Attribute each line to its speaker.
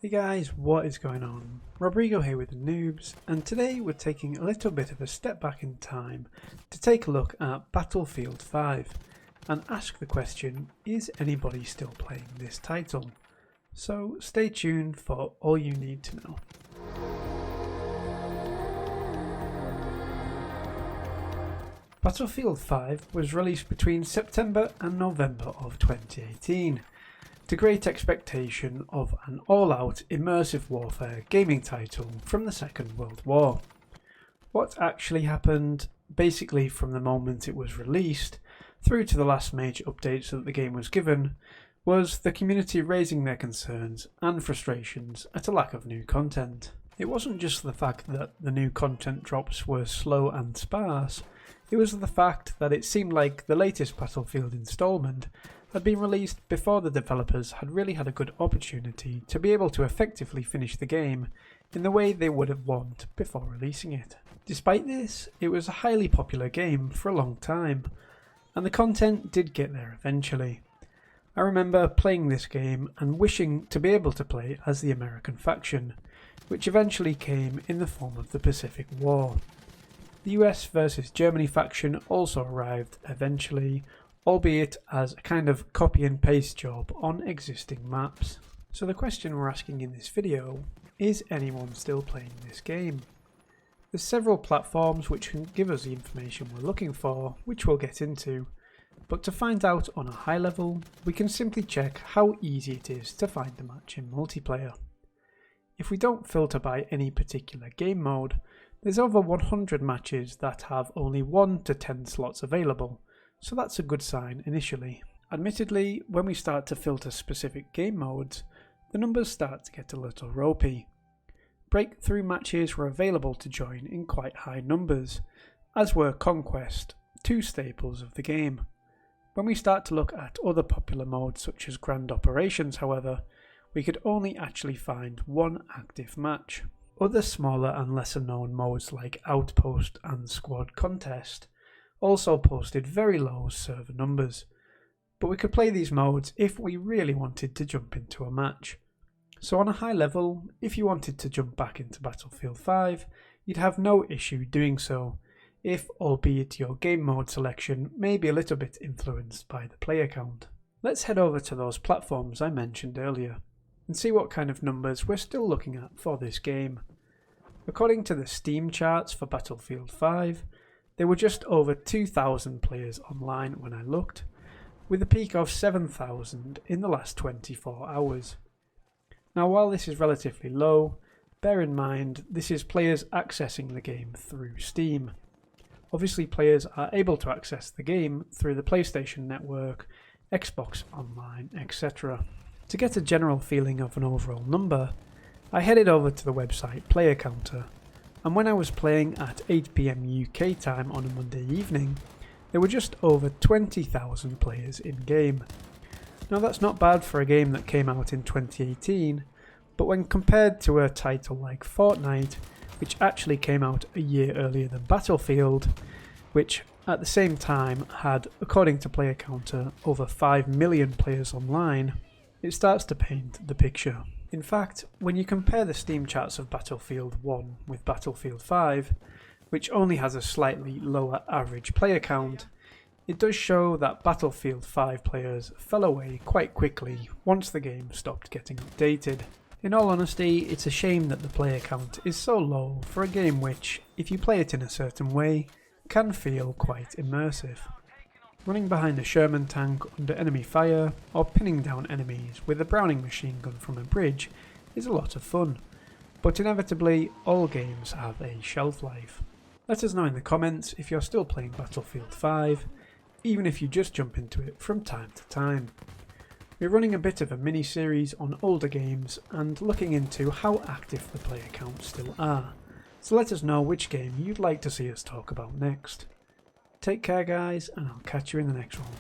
Speaker 1: Hey guys, what is going on? Robrigo here with the Noobs, and today we're taking a little bit of a step back in time to take a look at Battlefield 5 and ask the question, is anybody still playing this title? So stay tuned for all you need to know. Battlefield 5 was released between September and November of 2018. To great expectation of an all-out immersive warfare gaming title from the Second World War. What actually happened, basically from the moment it was released through to the last major updates that the game was given, was the community raising their concerns and frustrations at a lack of new content. It wasn't just the fact that the new content drops were slow and sparse, it was the fact that it seemed like the latest Battlefield installment had been released before the developers had really had a good opportunity to be able to effectively finish the game in the way they would have wanted before releasing it. Despite this, it was a highly popular game for a long time, and the content did get there eventually. I remember playing this game and wishing to be able to play as the American faction, which eventually came in the form of the Pacific War. The US versus Germany faction also arrived eventually, albeit as a kind of copy and paste job on existing maps. So the question we're asking in this video, is anyone still playing this game? There's several platforms which can give us the information we're looking for, which we'll get into, but to find out on a high level, we can simply check how easy it is to find a match in multiplayer. If we don't filter by any particular game mode, there's over 100 matches that have only 1 to 10 slots available, so that's a good sign initially. Admittedly, when we start to filter specific game modes, the numbers start to get a little ropey. Breakthrough matches were available to join in quite high numbers, as were Conquest, two staples of the game. When we start to look at other popular modes such as Grand Operations, however, we could only actually find one active match. Other smaller and lesser known modes like Outpost and Squad Contest also posted very low server numbers, but we could play these modes if we really wanted to jump into a match. So on a high level, if you wanted to jump back into Battlefield 5, you'd have no issue doing so, if albeit your game mode selection may be a little bit influenced by the player count. Let's head over to those platforms I mentioned earlier and see what kind of numbers we're still looking at for this game. According to the Steam charts for Battlefield 5, there were just over 2,000 players online when I looked, with a peak of 7,000 in the last 24 hours. Now while this is relatively low, bear in mind this is players accessing the game through Steam. Obviously players are able to access the game through the PlayStation Network, Xbox Online, etc. To get a general feeling of an overall number, I headed over to the website Player Counter, and when I was playing at 8 PM UK time on a Monday evening, there were just over 20,000 players in game. Now that's not bad for a game that came out in 2018, but when compared to a title like Fortnite, which actually came out a year earlier than Battlefield, which at the same time had, according to Player Counter, over 5 million players online, it starts to paint the picture. In fact, when you compare the Steam charts of Battlefield 1 with Battlefield 5, which only has a slightly lower average player count, it does show that Battlefield 5 players fell away quite quickly once the game stopped getting updated. In all honesty, it's a shame that the player count is so low for a game which, if you play it in a certain way, can feel quite immersive. Running behind a Sherman tank under enemy fire, or pinning down enemies with a Browning machine gun from a bridge is a lot of fun, but inevitably all games have a shelf life. Let us know in the comments if you're still playing Battlefield 5, even if you just jump into it from time to time. We're running a bit of a mini-series on older games and looking into how active the player counts still are, so let us know which game you'd like to see us talk about next. Take care guys, and I'll catch you in the next one.